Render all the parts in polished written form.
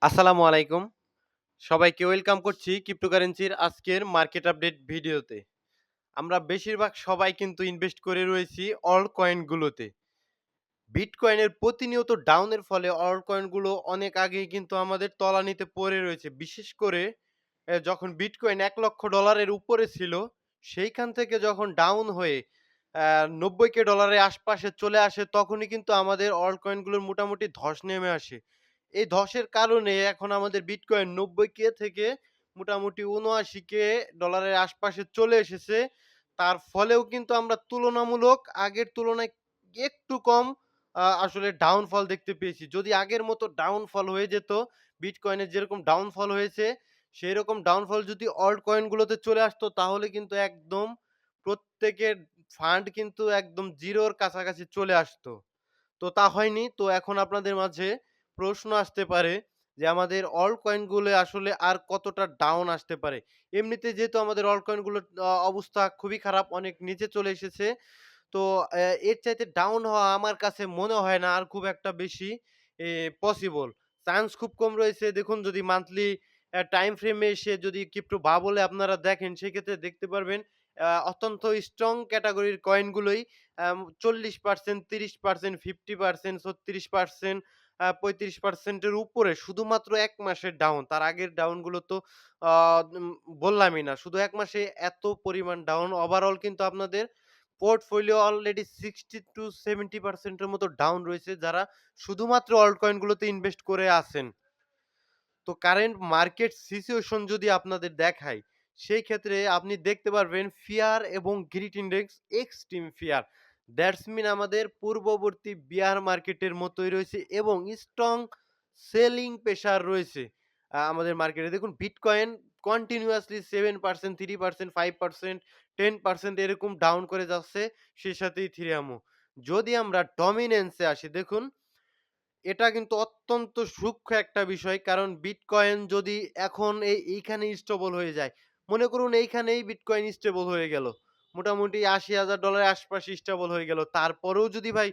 আসসালামু আলাইকুম। সবাইকে ওয়েলকাম করছি ক্রিপ্টোকারেন্সির আজকের মার্কেট আপডেট ভিডিওতে। আমরা বেশিরভাগ সবাই কিন্তু ইনভেস্ট করে রয়েছি অল্ট কয়েনগুলোতে। বিটকয়েনের প্রতিনিয়ত ডাউনের ফলে অল্ট কয়েনগুলো অনেক আগেই কিন্তু আমাদের তলানিতে পড়ে রয়েছে। বিশেষ করে যখন বিটকয়েন $1,00,000 এর উপরে ছিল, সেইখান থেকে যখন ডাউন হয়ে $90,000 এর আশপাশে চলে আসে, তখনই কিন্তু আমাদের অল্ট কয়েনগুলোর মোটামুটি ধস নেমে আসে। এই ধসের কারণে এখন আমাদের বিটকয়েন 90K থেকে মোটামুটি $৭৯K এর আশপাশে চলে এসেছে। তার ফলেও কিন্তু আমরা তুলনামূলক আগের তুলনায় একটু কম আসলে ডাউনফল দেখতে পেয়েছি। যদি আগের মতো ডাউনফল হয়ে যেত, বিটকয়েনের যেরকম ডাউনফল হয়েছে, সেইরকম ডাউনফল যদি অল্ট কয়েনগুলোতে চলে আসতো, তাহলে কিন্তু একদম প্রত্যেকের ফান্ড কিন্তু একদম 0 র কাছাকাছি চলে আসতো। তো তা হয়নি। তো এখন আপনাদের মাঝে প্রশ্ন আসতে পারে যে আমাদের অল্ট কয়েনগুলো আসলে আর কতটা ডাউন আসতে পারে? এমনিতে যেহেতু আমাদের অল্ট কয়েনগুলোর অবস্থা খুবই খারাপ, অনেক নিচে চলে এসেছে। তো এর চাইতে ডাউন হওয়া আমার কাছে মনে হয় না আর খুব একটা বেশি পসিবল। চান্স খুব কম রয়েছে। দেখুন, যদি মান্থলি টাইম ফ্রেমে এসে যদি ক্রিপ্টো বাবলে আপনারা দেখেন, সেক্ষেত্রে দেখতে পারবেন অত্যন্ত স্ট্রং ক্যাটেগরির কয়েনগুলোই 40%, 30%, 50%, 36%, 35% এর উপরে শুধুমাত্র ১ মাসের ডাউন। তার আগের ডাউনগুলো তো আ উম বললামই না। শুধু ১ মাসে এত পরিমাণ ডাউন। ওভারঅল কিন্তু আপনাদের পোর্টফোলিও অলরেডি 60-70% এর মতো ডাউন রয়েছে, যারা শুধুমাত্র অল্ট কয়েনগুলোতে ইনভেস্ট করে আছেন। তো কারেন্ট মার্কেট সিচুয়েশন যদি আপনাদের দেখাই, সেই ক্ষেত্রে আপনি দেখতে পারবেন ফিয়ার এবং greed index extreme fear. That's mean আমাদের পূর্ববর্তী বিয়ার মার্কেটের মতোই রয়েছে এবং স্ট্রং সেলিং প্রেশার রয়েছে আমাদের মার্কেটে। দেখুন, বিটকয়েন কন্টিনিউয়াসলি 7%, 3%, 5%, 10% এরকম ডাউন করে যাচ্ছে। সেই সাথে ইথেরিয়ামও। যদি আমরা ডমিন্যান্স এ আসি, দেখুন এটা কিন্তু অত্যন্ত সূক্ষ্ম একটা বিষয়। কারণ বিটকয়েন যদি এখন এইখানে স্টেবল হয়ে যায়। মনে করুন এইখানেই বিটকয়েন স্টেবল হয়ে গেল। মোটামুটি $৮০,০০০ এর আশপাশে স্টেবল হয়ে গেল। তারপরেও যদি ভাই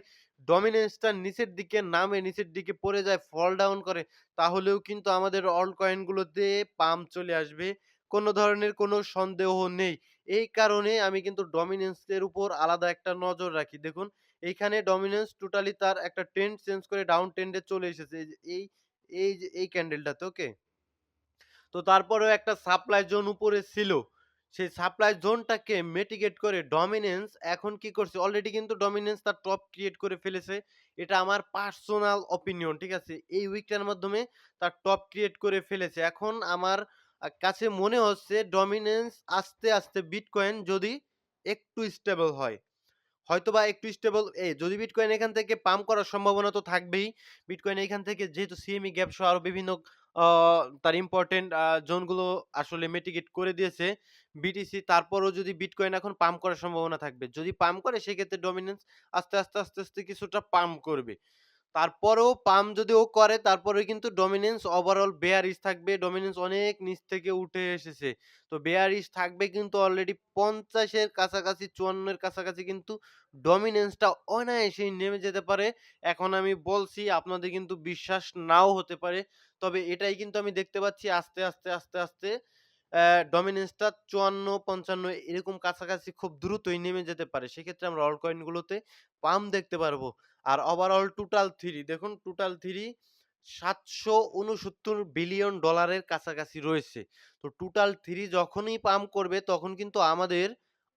ডমিন্যান্সটা নিচের দিকে নামে, নিচের দিকে পড়ে যায়, ফল ডাউন করে, তাহলেও কিন্তু আমাদের অল্ট কয়েনগুলোতে পাম্প চলে আসবে। কোনো ধরনের কোনো সন্দেহ নেই। এই কারণে আমি কিন্তু ডমিন্যান্স এর উপর আলাদা একটা নজর রাখি। দেখুন, এইখানে ডমিন্যান্স টোটালি তার একটা ট্রেন্ড চেঞ্জ করে ডাউন ট্রেন্ডে চলে এসেছে। এই যে এই ক্যান্ডেলটাতে, ওকে? তো তারপরেও একটা সাপ্লাই জোন উপরে ছিল। সেই সাপ্লাই জোনটাকে মিটিগেট করে ডমিন্যান্স এখন কি করছে? অলরেডি কিন্তু ডমিন্যান্স তার টপ ক্রিয়েট করে ফেলেছে। এটা আমার পার্সোনাল অপিনিয়ন, ঠিক আছে? এই উইকটার মাধ্যমে তার টপ ক্রিয়েট করে ফেলেছে। এখন আমার কাছে মনে হচ্ছে ডমিন্যান্স আস্তে আস্তে বিটকয়েন যদি একটু স্টেবল হয়, হয়তোবা একটু স্টেবল যদি বিটকয়েন এখান থেকে পাম্প করার সম্ভাবনা তো থাকবেই। বিটকয়েন এখান থেকে যেহেতু সিএমই গ্যাপ সহ আরো বিভিন্ন আ তার ইম্পোর্টেন্ট জোনগুলো আসলে মিটিগেট করে দিয়েছে বিটিসি। তারপরেও যদি বিটকয়েন এখন পাম্প করার সম্ভাবনা থাকবে। যদি পাম্প করে, সেক্ষেত্রে ডমিন্যান্স আস্তে আস্তে কিছুটা পাম্প করবে। তারপরেও পাম্প যদি ও করে, তারপরেও কিন্তু ডমিন্যান্স ওভারঅল বেয়ারিশ থাকবে। ডমিন্যান্স অনেক নিচ থেকে উঠে এসেছে। তো বেয়ারিশ থাকবে কিন্তু অলরেডি ৫০ এর কাছাকাছি, ৫৪ এর কাছাকাছি কিন্তু ডমিন্যান্সটা অনায়াসেই নেমে যেতে পারে। এখন আমি বলছি, আপনাদের কিন্তু বিশ্বাস নাও হতে পারে। তবে এটাই কিন্তু আমি দেখতে পাচ্ছি আস্তে আস্তে ডমিন্যান্সটা ৫৪-৫৫ এরকম কাছাকাছি খুব দ্রুতই নেমে যেতে পারে। সেক্ষেত্রে আমরা অল্ট কয়েন গুলোতে পাম্প দেখতে পারবো। আর ওভারঅল টোটাল 3 দেখুন, টোটাল 3 $৭৬৯ বিলিয়ন এর কাছাকাছি রয়েছে। তো টোটাল 3 যখনই পাম্প করবে, তখন কিন্তু আমাদের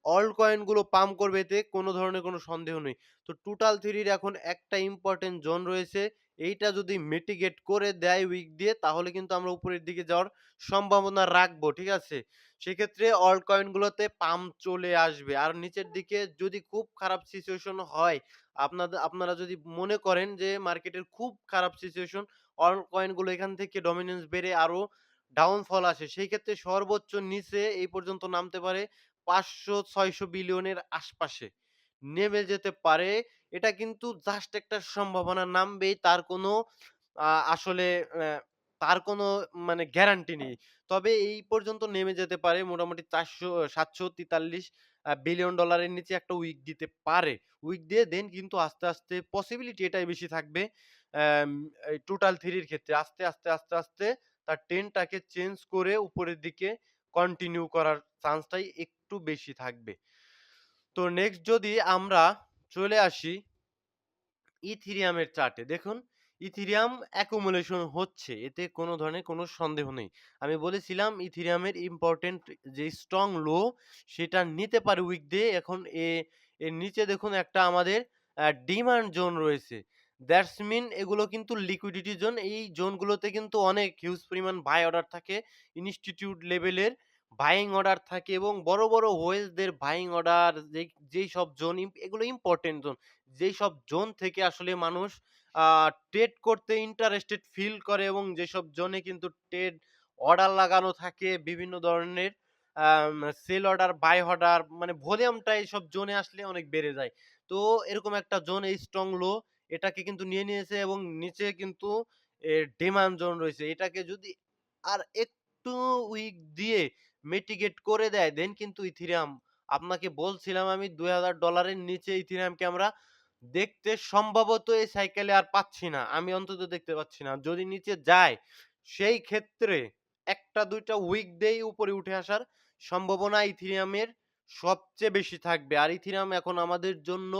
অল্ট কয়েন গুলো পাম্প করবে, এতে কোনো ধরনের কোনো সন্দেহ নেই। তো টোটাল 3 এর এখন একটা ইম্পোর্টেন্ট জোন রয়েছে। এইটা যদি মিটিগেট করে দেয় উইক দিয়ে, তাহলে কিন্তু আমরা উপরের দিকে যাওয়ার সম্ভাবনা রাখবো, ঠিক আছে? সেক্ষেত্রে অল্ট কয়েন গুলোতে পাম্প চলে আসবে। আর নিচের দিকে যদি খুব খারাপ সিচুয়েশন হয়, আপনারা যদি মনে করেন যে মার্কেটের খুব খারাপ সিচুয়েশন, অল্ট কয়েন গুলো এখান থেকে ডমিন্যান্স বেড়ে আরো ডাউনফল আসে, সেই ক্ষেত্রে সর্বোচ্চ নিচে এই পর্যন্ত নামতে পারে ৫০০-৬০০ বিলিয়নের আশপাশে নেমে যেতে পারে। এটা কিন্তু জাস্ট একটা সম্ভাবনা, নামবেই, তার কোনো আসলে তার কোনো মানে গ্যারান্টি নেই। তবে এই পর্যন্ত নেমে যেতে পারে, মোটামুটি ৭৪৩ বিলিয়ন ডলারের নিচে একটা উইক দিতে পারে। উইক দিয়ে দেন কিন্তু আস্তে আস্তে পসিবিলিটি এটাই বেশি থাকবে। অ্যাম এই টোটাল 3 এর ক্ষেত্রে আস্তে, আস্তে তার ট্রেন্ডটাকে চেঞ্জ করে উপরের দিকে কন্টিনিউ করার চান্সটাই একটু বেশি থাকবে। তো নেক্সট যদি আমরা চলে আসি ইথিরিয়ামের চার্টে দেখুন, ইথিরিয়াম অ্যাকুমুলেশন হচ্ছে। এতে কোনো ধরনের কোনো সন্দেহ নেই। আমি বলেছিলাম ইথিরিয়ামের ইম্পোর্টেন্ট যে স্ট্রং লো সেটা নিতে পারে উইকডে। এখন এর নিচে দেখুন একটা আমাদের ডিমান্ড জোন রয়েছে। দ্যাটস মিন এগুলো কিন্তু লিকুইডিটি জোন। এই জোনগুলোতে কিন্তু অনেক হিউজ পরিমাণ বাই অর্ডার থাকে। ইনস্টিটিউট লেভেলের বাইং অর্ডার থাকে এবং বড়, বড় হোয়েলসদের বাইং অর্ডার যেই সব জোন এগুলো ইম্পোর্টেন্ট জোন। যেইসব জোন থেকে আসলে মানুষ আ ট্রেড করতে ইন্টারেস্টেড ফিল করে এবং যেসব জোনে কিন্তু ট্রেড অর্ডার লাগানো থাকে বিভিন্ন ধরনের আম সেল অর্ডার, বাই অর্ডার মানে ভলিউমটা এইসব জোনে আসলে অনেক বেড়ে যায়। তো এরকম একটা জোন এই স্ট্রং লো এটাকে কিন্তু নিয়ে নিয়েছে এবং নিচে কিন্তু ডিমান্ড জোন রয়েছে। এটাকে যদি আর একটু উইক দিয়ে মিটিগেট করে দেয় দেন কিন্তু ইথিরিয়াম আপনাকে বলছিলাম আমি $২,০০০ এর নিচে ইথিরিয়ামকে আমরা দেখতে সম্ভবত এই সাইকেলে আর পাচ্ছি না। আমি অন্তত দেখতে পাচ্ছি না। যদি নিচে যায় সেই ক্ষেত্রে ১ টা ২ টা উইকডেই উপরে উঠে আসার সম্ভাবনা ইথিরিয়ামের সবচেয়ে বেশি থাকবে। আর ইথিরিয়াম এখন আমাদের জন্য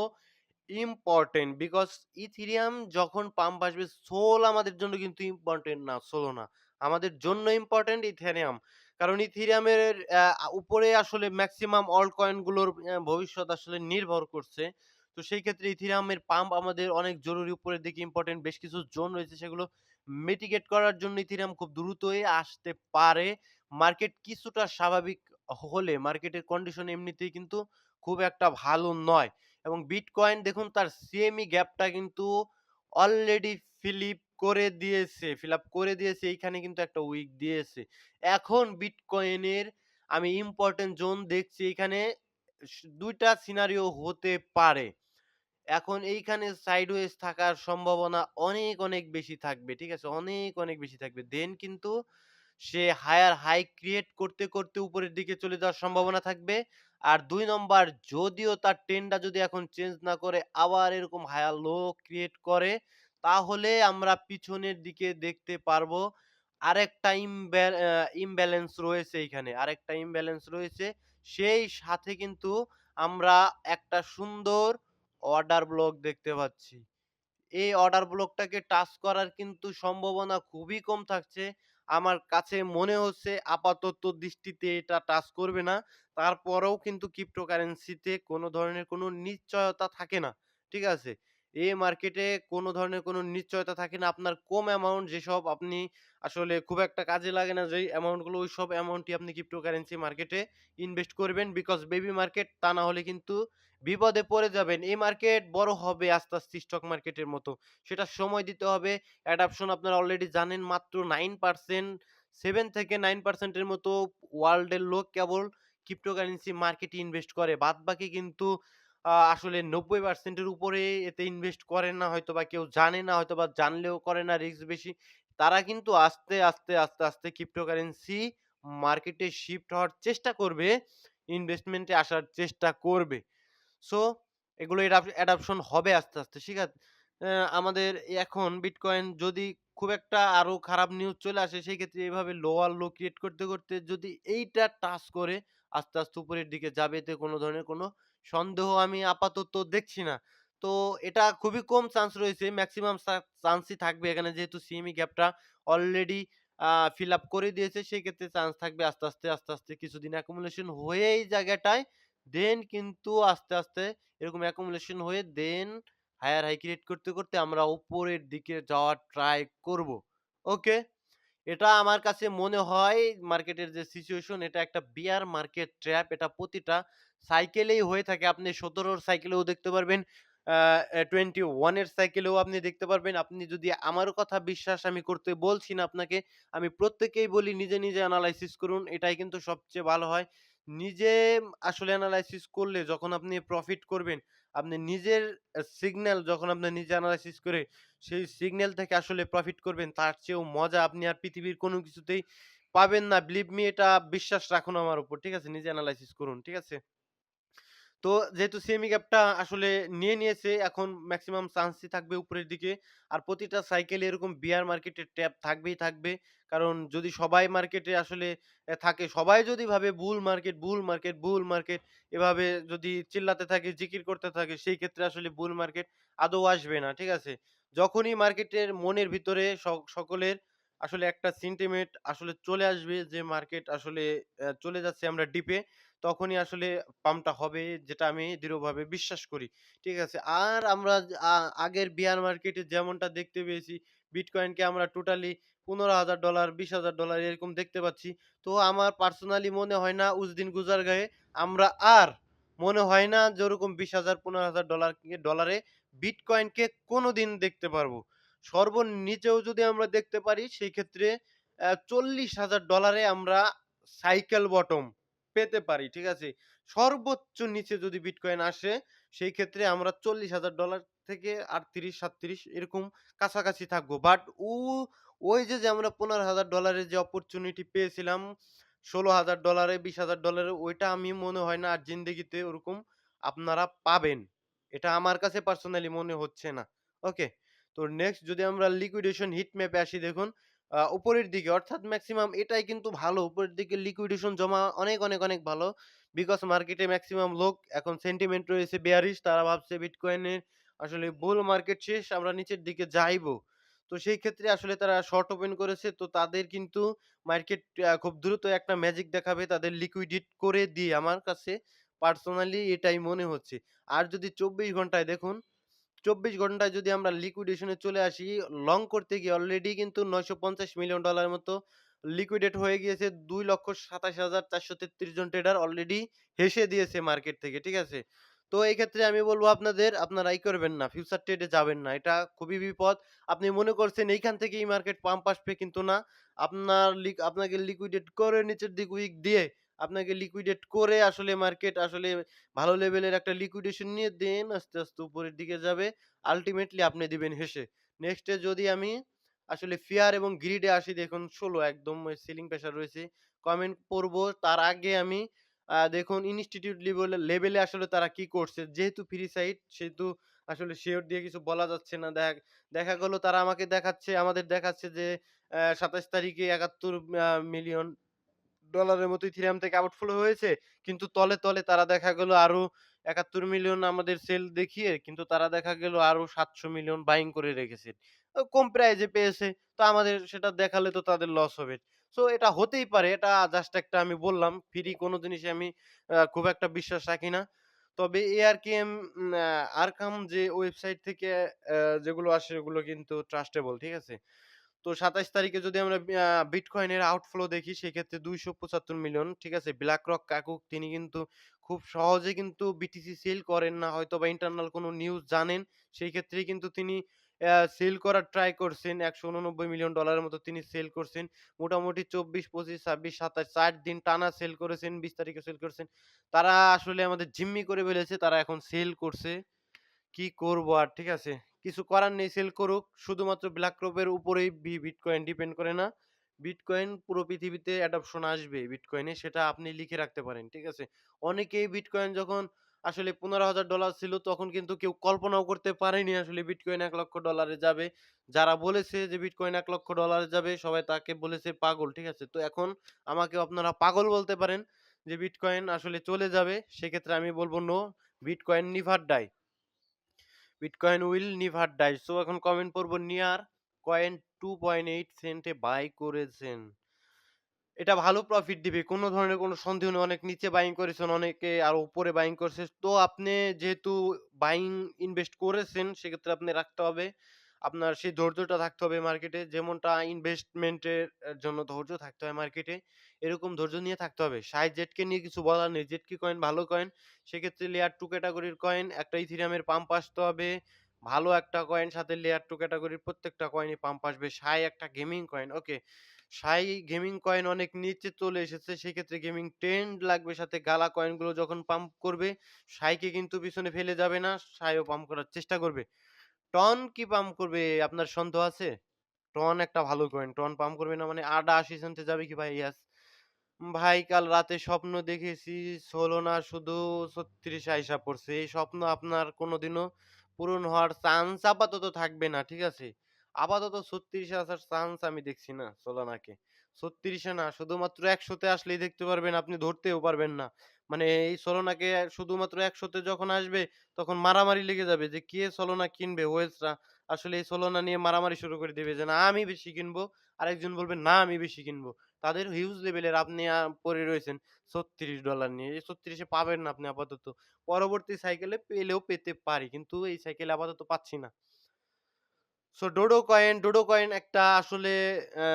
ইম্পোর্টেন্ট বিকজ ইথিরিয়াম যখন পাম্প আসবে সোল আমাদের জন্য কিন্তু ইম্পোর্টেন্ট না, সোলো না। আমাদের জন্য ইম্পোর্টেন্ট ইথেরিয়াম। কারণ ইথিরিয়ামের উপরে আসলে মেক্সিমাম অল্ট কয়েন গুলোর ভবিষ্যৎ আসলে নির্ভর করছে। তো সেই ক্ষেত্রে ইথিরিয়ামের পাম্প আমাদের অনেক জরুরি উপরের দিকে ইম্পোর্টেন্ট বেশ কিছু জোন রয়েছে সেগুলো মিটিগেট করার জন্য ইথিরিয়াম খুব দ্রুতই আসতে পারে। মার্কেট কিছুটা স্বাভাবিক হলে মার্কেটের কন্ডিশন এমনিতেই কিন্তু খুব একটা ভালো নয়। এবং বিটকয়েন দেখুন তার সিএমই গ্যাপটা কিন্তু অলরেডি ফিল আপ করে দিয়েছে। এইখানে কিন্তু একটা উইক দিয়েছে। এখন বিটকয়েনের আমি ইম্পোর্টেন্ট জোন দেখছি এখানে ২ টা সিনারিও হতে পারে। এখন এইখানে সাইডওয়েজ থাকার সম্ভাবনা অনেক, অনেক বেশি থাকবে। ঠিক আছে? অনেক, অনেক বেশি থাকবে। দেন কিন্তু সে হায়ার হাই ক্রিয়েট করতে, করতে উপরের দিকে চলে যাওয়ার সম্ভাবনা থাকবে। আর ২ নম্বর যদিও তার ট্রেন্ডটা যদি এখন চেঞ্জ না করে আবার এরকম হায়ার লো ক্রিয়েট করে, তাহলে আমরা পিছনের দিকে দেখতে পারবো আরেকটা ইমব্যালেন্স রয়েছে এইখানে। আরেকটা ইমব্যালেন্স রয়েছে। সেই সাথে কিন্তু আমরা একটা সুন্দর অর্ডার ব্লক দেখতে পাচ্ছি। এই অর্ডার ব্লকটাকে টাচ করার কিন্তু সম্ভাবনা খুবই কম থাকছে। আমার কাছে মনে হচ্ছে আপাতত দৃষ্টিতে এটা টাচ করবে না। তারপরেও কিন্তু ক্রিপ্টোকারেন্সিতে কোনো ধরনের কোনো নিশ্চয়তা থাকে না। ঠিক আছে? এই মার্কেটে কোনো ধরনের কোনো নিশ্চয়তা থাকে না। আপনার কম অ্যামাউন্ট যেসব আপনি আসলে খুব একটা কাজে লাগে না যেই অ্যামাউন্ট গুলো ওইসব অ্যামাউন্টই আপনি ক্রিপ্টোকারেন্সি মার্কেটে ইনভেস্ট করবেন। বিকজ বেবি মার্কেট তা না হলে কিন্তু বিপদে পড়ে যাবেন। এই মার্কেট বড় হবে আস্তে, আস্তে স্টক মার্কেটের মতো। সেটা সময় দিতে হবে। অ্যাডপশন আপনারা অলরেডি জানেন মাত্র 9% 7 থেকে 9% এর মতো ওয়ার্ল্ডের লোক কেবল ক্রিপ্টোকারেন্সি মার্কেটে ইনভেস্ট করে। বাদবাকি কিন্তু আসলে 90% এর উপরে এতে ইনভেস্ট করেন না হয়তোবা কেউ জানে না হয়তোবা জানলেও করে না রিস্ক বেশি। তারা কিন্তু আস্তে, আস্তে ক্রিপ্টোকারেন্সি মার্কেটে শিফট হওয়ার চেষ্টা করবে, ইনভেস্টমেন্টে আসার চেষ্টা করবে। সো এগুলো অ্যাডপশন হবে আস্তে, আস্তে। আমাদের এখন বিটকয়েন যদি খুব একটা আরো খারাপ নিউজ চলে আসে সেই ক্ষেত্রে এভাবে লোয়ার লো ক্রিয়েট করতে, করতে যদি এইটা টাচ করে আস্তে, আস্তে উপরের দিকে যাবে এতে কোনো ধরনের কোনো সন্দেহ আমি আপাতত দেখছি না। তো এটা খুবই কম চান্স রয়েছে। মেক্সিমাম চান্সই থাকবে এখানে যেহেতু সিএমই গ্যাপটা অলরেডি আ ফিল আপ করে দিয়েছে সেক্ষেত্রে চান্স থাকবে আস্তে, আস্তে কিছুদিন accumulation হয়ে এই জায়গাটায় দেন কিন্তু আস্তে, আস্তে এরকম accumulation হয়ে দেন হায়ার হাই ক্রিয়েট করতে, করতে আমরা উপরের দিকে যাওয়ার ট্রাই করব। ওকে? এটা আমার কাছে মনে হয় মার্কেটের যে সিচুয়েশন এটা একটা বিয়ার মার্কেট ট্র্যাপ। এটা প্রতিটা সাইকেলেই হয়ে থাকে। আপনি ১৭ র সাইকেলেও দেখতে পারবেন, আ 21 এর সাইকেলেও আপনি দেখতে পারবেন। আপনি যদি আমার কথা বিশ্বাস আমি করতে বলছি না আপনাকে। আমি প্রত্যেককেই বলি নিজে, নিজে এনালাইসিস করুন। এটাই কিন্তু সবচেয়ে ভালো হয়। নিজে আসলে এনালাইসিস করলে যখন আপনি প্রফিট করবেন, আপনি নিজের সিগন্যাল যখন আপনি নিজে এনালাইসিস করে সেই সিগন্যাল থেকে আসলে প্রফিট করবেন তার চেয়েও মজা আপনি আর পৃথিবীর কোনো কিছুতেই পাবেন না। বিলিভ মি এটা বিশ্বাস রাখুন আমার উপর। ঠিক আছে? নিজে এনালাইসিস করুন। ঠিক আছে? তো যেহেতু সেমি ক্যাপটা আসলে নিয়ে নিয়েছে, এখন মেক্সিমাম চান্সই থাকবে উপরের দিকে। আর প্রতিটা সাইকেলে এরকম বিয়ার মার্কেটের ট্যাপ থাকবেই থাকবে। কারণ যদি সবাই মার্কেটে আসলে থাকে, সবাই যদি ভাবে বুল মার্কেট, বুল মার্কেট, বুল মার্কেট এভাবে যদি চিল্লাতে থাকে, জিকির করতে থাকে, সেই ক্ষেত্রে আসলে বুল মার্কেট আদৌ আসবে না। ঠিক আছে? যখনই মার্কেটের মনের ভিতরে সকলের আসলে একটা সেন্টিমেন্ট আসলে চলে আসবে যে মার্কেট আসলে চলে যাচ্ছে আমরা ডিপে, তখনই আসলে পাম্পটা হবে, যেটা আমি দৃঢ়ভাবে বিশ্বাস করি। ঠিক আছে? আর আমরা আগের বিয়ার মার্কেটে যেমনটা দেখতে পেয়েছি, বিটকয়েনকে আমরা টোটালি $15,000 $20,000 এরকম দেখতে পাচ্ছি। তো আমার পার্সোনালি মনে হয় না উজদিন গুজার গায়ে আমরা আর মনে হয় না যে ওরকম 20,000 $15,000 ডলারে বিটকয়েনকে কোনদিন দেখতে পারবো। সর্বনিচেও যদি আমরা দেখতে পারি সেই ক্ষেত্রে $40,000 এ আমরা সাইকেল বটম পেতে পারি। ঠিক আছে? সর্বোচ্চ নিচে যদি বিটকয়েন আসে, সেই ক্ষেত্রে আমরা $40,000 থেকে 38-37 এরকম কাছাকাছি থাকবো। বাট ওই যে আমরা $15,000 এর যে অপরচুনিটি পেয়েছিলাম, $16,000 এ $20,000 এ ওইটা আমি মনে হয় না আর জিন্দেগিতে ওরকম আপনারা পাবেন। এটা আমার কাছে পার্সোনালি মনে হচ্ছে না। ওকে? তো নেক্সট যদি আমরা লিকুইডেশন হিট ম্যাপে আসি, দেখুন উপরের দিকে অর্থাৎ মেক্সিমাম এটাই কিন্তু ভালো। উপরের দিকে লিকুইডেশন জমা অনেক, অনেক, অনেক ভালো। বিকজ মার্কেটে মেক্সিমাম লোক এখন সেন্টিমেন্ট রয়েছে বেয়ারিশ। তারা ভাবছে বিটকয়েনের আসলে বুল মার্কেট শেষ, আমরা নিচের দিকে যাইবো। তো সেই ক্ষেত্রে আসলে তারা শর্ট ওপেন করেছে। তো তাদের কিন্তু মার্কেট খুব দ্রুত একটা ম্যাজিক দেখাবে তাদের লিকুইডেট করে দিয়ে, আমার কাছে পার্সোনালি এটাই মনে হচ্ছে। আর যদি ২৪ ঘন্টায় দেখুন, ২৪ ঘন্টায় যদি আমরা লিকুইডেশন এ চলে আসি, লং করতে গিয়ে অলরেডি কিন্তু $৯৫০ মিলিয়ন মতো লিকুইডেট হয়ে গিয়েছে। ২,২৭,৪৩৩ জন ট্রেডার অলরেডি হেসে দিয়েছে মার্কেট থেকে। ঠিক আছে? তো এই ক্ষেত্রে আমি বলব আপনাদের, আপনারা করবেন না। ফিউচার ট্রেডে যাবেন না। এটা খুবই বিপদ। আপনি মনে করছেন এইখান থেকেই মার্কেট পাম্প আসবে, কিন্তু না। আপনাকে লিকুইডেট করে নিচের দিকে উইক দিয়ে, আপনাকে লিকুইডেট করে আসলে মার্কেট আসলে ভালো লেভেলের একটা লিকুইডেশন নিয়ে দেন আস্তে, আস্তে উপরের দিকে যাবে। আল্টিমেটলি আপনি দিবেন হেসে। নেক্সট এ যদি আমি আসলে ফিয়ার এবং গ্রিড এ আসি, দেখুন ১৬ একদম সিলিং প্রেশার রয়েছে। কমেন্ট পড়ব তার আগে আমি দেখুন ইনস্টিটিউট লেভেলে আসলে তারা কি করছে। যেহেতু ফ্রি সাইট সেহেতু আসলে শিওর দিয়ে কিছু বলা যাচ্ছে না। দেখা গেল তারা আমাদের দেখাচ্ছে যে ২৭ তারিখে ৭১ মিলিয়ন ডলারের মতো ইথেরিয়াম থেকে আউটফ্লো হয়েছে। কিন্তু তলে, তলে তারা দেখা গেল আরো ৭১ মিলিয়ন আমাদের সেল দেখিয়ে কিন্তু তারা দেখা গেল আরো ৭০০ মিলিয়ন বাইং করে রেখেছে। কম প্রাইজে পেয়েছে। তো আমাদের সেটা দেখালে তো তাদের লস হবে। সো এটা হতেই পারে। এটা জাস্ট একটা আমি বললাম। ফ্রি কোন জিনিসে আমি খুব একটা বিশ্বাস রাখি না। তবে ARKM আরকাম যে ওয়েবসাইট থেকে যেগুলো আসে ওগুলো কিন্তু ট্রাস্টেবল। ঠিক আছে? তো ২৭ তারিখে যদি আমরা বিটকয়েনের আউটফ্লো দেখি, সেক্ষেত্রে ২৭৫ মিলিয়ন। ঠিক আছে? BlackRock কাকু তিনি কিন্তু খুব সহজে কিন্তু বিটিসি সেল করেন না। হয়তোবা ইন্টারনাল কোনো নিউজ জানেন। সেই ক্ষেত্রেই কিন্তু তিনি সেল করার ট্রাই করছেন। $১৮৯ মিলিয়ন মতো তিনি সেল করছেন। মোটামুটি ২৪, ২৫, ২৬, ২৭ ৪ দিন টানা সেল করেছেন। ২০ তারিখে সেল করেছেন। তারা আসলে আমাদের জিম্মি করে ফেলেছে। তারা এখন সেল করছে। কি করব আর, ঠিক আছে? কিছু করার নেই, সেল করুক। শুধুমাত্র BlackRock এর উপরেই বিটকয়েন ডিপেন্ড করে না। বিটকয়েন পুরো পৃথিবীতে অ্যাডপশন আসবে বিটকয়েনে, সেটা আপনি লিখে রাখতে পারেন। ঠিক আছে? অনেকেই বিটকয়েন যখন আসলে $১৫,০০০ ছিল তখন কিন্তু কেউ কল্পনাও করতে পারেনি আসলে বিটকয়েন $১,০০,০০০ এ যাবে। যারা বলেছে যে বিটকয়েন $১,০০,০০০ এ যাবে সবাই তাকে বলেছে পাগল। ঠিক আছে? তো এখন আমাকেও আপনারা পাগল বলতে পারেন যে বিটকয়েন আসলে চলে যাবে। সেক্ষেত্রে আমি বলব no, bitcoin never die. Bitcoin will never die. So এখন কমেন্ট পড়বো, নিয়ার কয়েন 2.8 সেন্টে বাই করেছেন। এটা ভালো প্রফিট দিবে। কোন ধরনের কোন সন্দেহ নেই। অনেক নিচে বাইং করেছেন, অনেকে আরো উপরে বাইং করছে। তো আপনি যেহেতু বাইং ইনভেস্ট করেছেন, সেক্ষেত্রে আপনি রাখতে হবে। আপনার সেই ধৈর্যটা থাকতে হবে মার্কেটে। যেমনটা ইনভেস্টমেন্টের জন্য ধৈর্য থাকতে হয় মার্কেটে, এরকম ধৈর্য নিয়ে থাকতে হবে। শাই জেটকে নিয়ে কিছু বলার নেই। জেটকি কয়েন ভালো কয়েন। সেক্ষেত্রে লেয়ার 2 ক্যাটেগরির কয়েন, একটা ইথেরিয়ামের পাম্প আসতে হবে। ভালো একটা কয়েন, সাথে লেয়ার 2 ক্যাটেগরির প্রত্যেকটা কয়েনই পাম্প আসবে। শাই একটা গেমিং কয়েন, ওকে। শাই গেমিং কয়েন অনেক নিচে চলে এসেছে। সেক্ষেত্রে গেমিং ট্রেন্ড লাগবে, সাথে গালা কয়েনগুলো যখন পাম্প করবে, শাইকে কিন্তু পিছনে ফেলে যাবে না। শাইও পাম্প করার চেষ্টা করবে। টন কি পাম্প করবে আপনার সন্দেহ আছে? টন একটা ভালো কয়েন। টন পাম্প করবে না মানে ৮-৮০ সেন্টে যাবে কি ভাই? ইয়েস। ভাই কাল রাতে স্বপ্ন দেখেছি সোলনা শুধু ৩৬ আইসা পড়ছে। এই স্বপ্ন আপনার কোনদিনও পূরণ হওয়ার চান্স আপাতত থাকবে না। ঠিক আছে? আপাতত ৩৬ এ আসার চান্স আমি দেখছি না সোলানাকে। ৩৬ এ না শুধুমাত্র ১০০ তে আসলেই দেখতে পারবেন, আপনি ধরতেও পারবেন না। মানে এই সোলানাকে শুধুমাত্র ১০০ তে যখন আসবে তখন মারামারি লেগে যাবে যে কে সোলানা কিনবে? ওয়েলসরা আসলে এই সোলানা নিয়ে মারামারি শুরু করে দিবে যে, "না আমি বেশি কিনবো।" আরেকজন বলবে, "না আমি বেশি কিনবো।" তাদের হিউজ লেভেলের আপনি পড়ে রয়েছেন $36 নিয়ে। এই ৩৬ এ পাবেন না আপনি আপাতত। পরবর্তী সাইকেলে পেলেও পেতে পারি। কিন্তু এই সাইকেলে আপাতত পাচ্ছি না। সো ডোডো কয়েন একটা আসলে অ্যা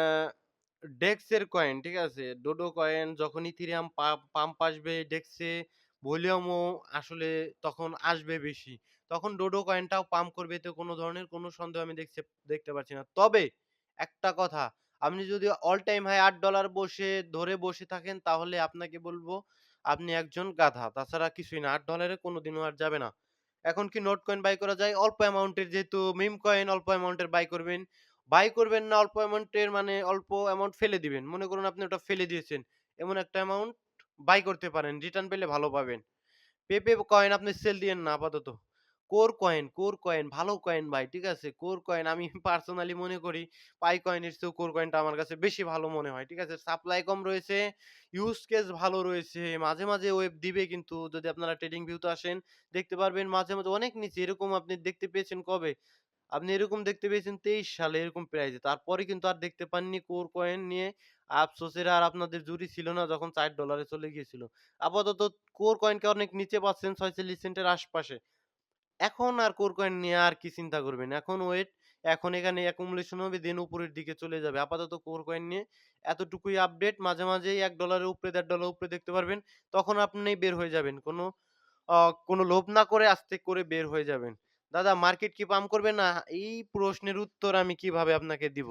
ডেক্স এর কয়েন, ঠিক আছে? ডোডো কয়েন যখন ইথেরিয়াম পাম্প আসবে ডেক্সে ভলিউমও আসলে তখন আসবে বেশি। তখন ডোডো কয়েনটাও পাম্প করবে এতে কোনো ধরনের কোনো সন্দেহ আমি দেখতে পারছি না। তবে একটা কথা, আপনি যদি অল টাইম হাই $৮ ধরে বসে থাকেন তাহলে আপনাকে বলব আপনি একজন গাধা। তাছাড়া কিছুই না। $৮ এ কোনদিনও আর যাবে না। এখন কি নোট কয়েন বাই করা যায়? অল্প অ্যামাউন্টের যেহেতু মিম কয়েন অল্প অ্যামাউন্টের বাই করবেন। বাই করবেন না অল্প অ্যামাউন্টের মানে অল্প অ্যামাউন্ট ফেলে দিবেন। মনে করুন আপনি ওটা ফেলে দিয়েছেন। এমন একটা অ্যামাউন্ট বাই করতে পারেন। রিটার্ন পেলে ভালো পাবেন। পেপে কয়েন আপনি সেল দিয়েন না আপাতত। কোর কয়েন ভালো কয়েন ভাই, ঠিক আছে? কোর কয়েন আমি পার্সোনালি মনে করি পাই কয়েনের চেয়েও কোর কয়েনটা আমার কাছে বেশি ভালো মনে হয়। ঠিক আছে? সাপ্লাই কম রয়েছে, ইউজ কেস ভালো রয়েছে। মাঝে, মাঝে ওয়েভ দিবে কিন্তু যদি আপনারা ট্রেডিং ভিউ তে আসেন দেখতে পারবেন মাঝে, মাঝে অনেক নিচে এরকম আপনি দেখতে পেয়েছেন কবে? আপনি এরকম দেখতে পেয়েছেন ২৩ সালে এরকম প্রাইজে। তারপরে কিন্তু আর দেখতে পাননি কোর কয়েন নিয়ে আফসোসের আর আপনাদের জুড়ি ছিল না যখন $৬ এ চলে গিয়েছিল। আপাতত কোর কয়েনকে অনেক নিচে পাচ্ছেন ৪৬ সেন্টের আশপাশে। এখন আর কোর কয়েন নিয়ে আর কি চিন্তা করবেন? এখন ওয়েট, এখন এখানে accumulation হবে দেন উপরের দিকে চলে যাবে। আপাতত কোর কয়েন নিয়ে এতটুকুই আপডেট। মাঝে, মাঝেই $১ এর উপরে $১.৫ উপরে দেখতে পারবেন। তখন আপনি বের হয়ে যাবেন। আ কোনো লোভ না করে আস্তে করে বের হয়ে যাবেন। দাদা মার্কেট কি পাম্প করবে না? এই প্রশ্নের উত্তর আমি কিভাবে আপনাকে দিব?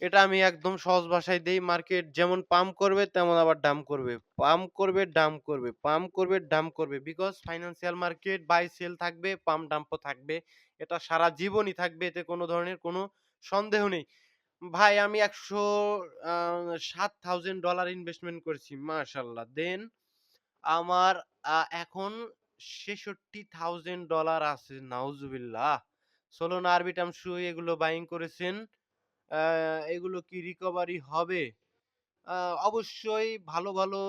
এটা আমি একদম সহজ ভাষায় দেই, মার্কেট যেমন পাম্প করবে তেমন আবার ডাম্প করবে। পাম্প করবে, ডাম্প করবে, পাম্প করবে, ডাম্প করবে। Because financial market buy sell থাকবে, পাম্প ডাম্পও থাকবে। এটা সারা জীবনই থাকবে। এতে কোনো ধরনের কোনো সন্দেহ নেই। ভাই আমি ১০০ আ $৭,০০০ ইনভেস্টমেন্ট করেছি। মাশাআল্লাহ। দেন আমার এখন $৬৬,০০০ আছে। নাউজুবিল্লাহ! সোলোনা আরবিটার্ম সুই এগুলো বাইং করেছেন। আ এগুলো কি রিকভারি হবে? আ অবশ্যই ভালো, ভালো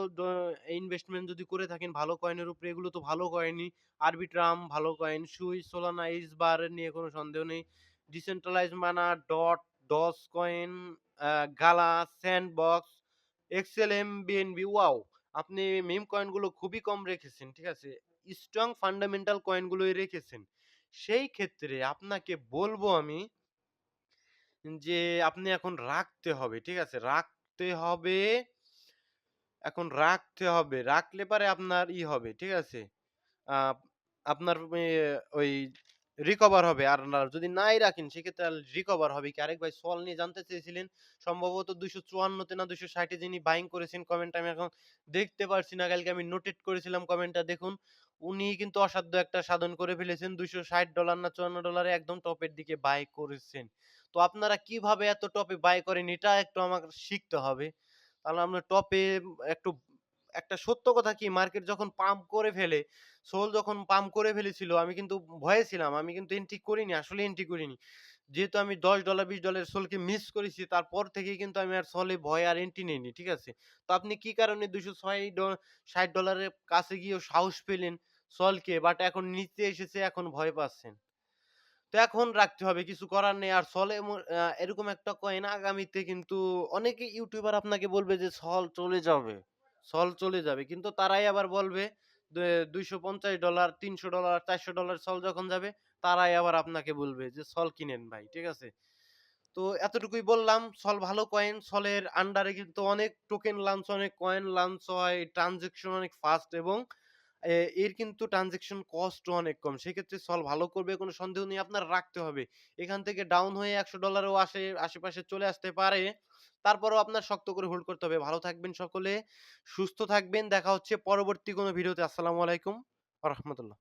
ইনভেস্টমেন্ট যদি করে থাকেন ভালো কয়েনের উপরে এগুলো তো ভালো কয়েনই। আরবিট্রাম ভালো কয়েন, সুই, সোলানা, এইচবার নিয়ে কোনো সন্দেহ নেই। ডিসেন্ট্রালাইজড মানা, ডট, ডজ কয়েন, গালা, স্যান্ডবক্স, এক্সএলএম, বিএনবি ওয়াও! আপনি মিম কয়েনগুলো খুবই কম রেখেছেন, ঠিক আছে? স্ট্রং ফান্ডামেন্টাল কয়েনগুলোই রেখেছেন। সেই ক্ষেত্রে আপনাকে বলব আমি যে আপনি এখন রাখতে হবে। ঠিক আছে? রাখতে হবে, এখন রাখতে হবে। রাখলে পারে আপনার হবে। ঠিক আছে? আ আপনার ওই রিকভার হবে। আর না যদি নাই রাখেন সেক্ষেত্রে আর রিকভার হবে কি? আরেক ভাই সল নিয়ে জানতে চেয়েছিলেন। সম্ভবত ২৫৪ তে না ২৬০ এ যিনি বাইং করেছেন কমেন্টটা আমি এখন দেখতে পারছি না। কালকে আমি নোটেট করেছিলাম কমেন্টটা দেখুন। উনি কিন্তু অসাধ্য একটা সাধন করে ফেলেছেন। $২৬০ না $৫৪ এ একদম টপের দিকে বাই করেছেন। তো আপনারা কিভাবে এত টপে বাই করেন এটা একটু আমাকে শিখতে হবে। তাহলে আমরা টপে একটু একটা সত্য কথা কি মার্কেট যখন পাম্প করে ফেলে, সোল যখন পাম্প করে ফেলেছিল আমি কিন্তু ভয়ে ছিলাম। আমি কিন্তু এন্ট্রি করিনি, আসলে এন্ট্রি করিনি। যেহেতু আমি $১০ $২০ সোলকে মিস করেছি তারপর থেকেই কিন্তু আমি আর সোলে ভয়ে আর এন্ট্রি নেইনি। ঠিক আছে? তো আপনি কি কারণে $২৬০ এর কাছে গিয়েও সাহস পেলেন সলকে বাট এখন নিচে এসেছে এখন ভয় পাচ্ছেন। তো এখন রাখতে হবে কিছু করার নেই। আর সল এরকম একটা কয়েন আগামীতে কিন্তু অনেকে ইউটিউবার আপনাকে বলবে যে সল চলে যাবে। সল চলে যাবে। কিন্তু তারাই আবার বলবে $২৫০, $৩০০, $৪০০ সল যখন যাবে তারাই আবার আপনাকে বলবে যে সল কিনেন ভাই। ঠিক আছে? তো এতটুকুই বললাম। সল ভালো কয়েন। সলের আন্ডারে কিন্তু অনেক টোকেন লঞ্চ, অনেক কয়েন লঞ্চ হয়। ট্রান্সেকশন অনেক ফাস্ট এবং এর কিন্তু ট্রান্সেকশন কস্টও অনেক কম। সেক্ষেত্রে সল ভালো করবে কোনো সন্দেহ নেই। আপনার রাখতে হবে। এখান থেকে ডাউন হয়ে $১০০ ও আশেপাশে চলে আসতে পারে। তারপরেও আপনার শক্ত করে হোল্ড করতে হবে। ভালো থাকবেন সকলে, সুস্থ থাকবেন। দেখা হচ্ছে পরবর্তী কোনো ভিডিওতে। আসসালামু আলাইকুম ওয়া রাহমাতুল্লাহ।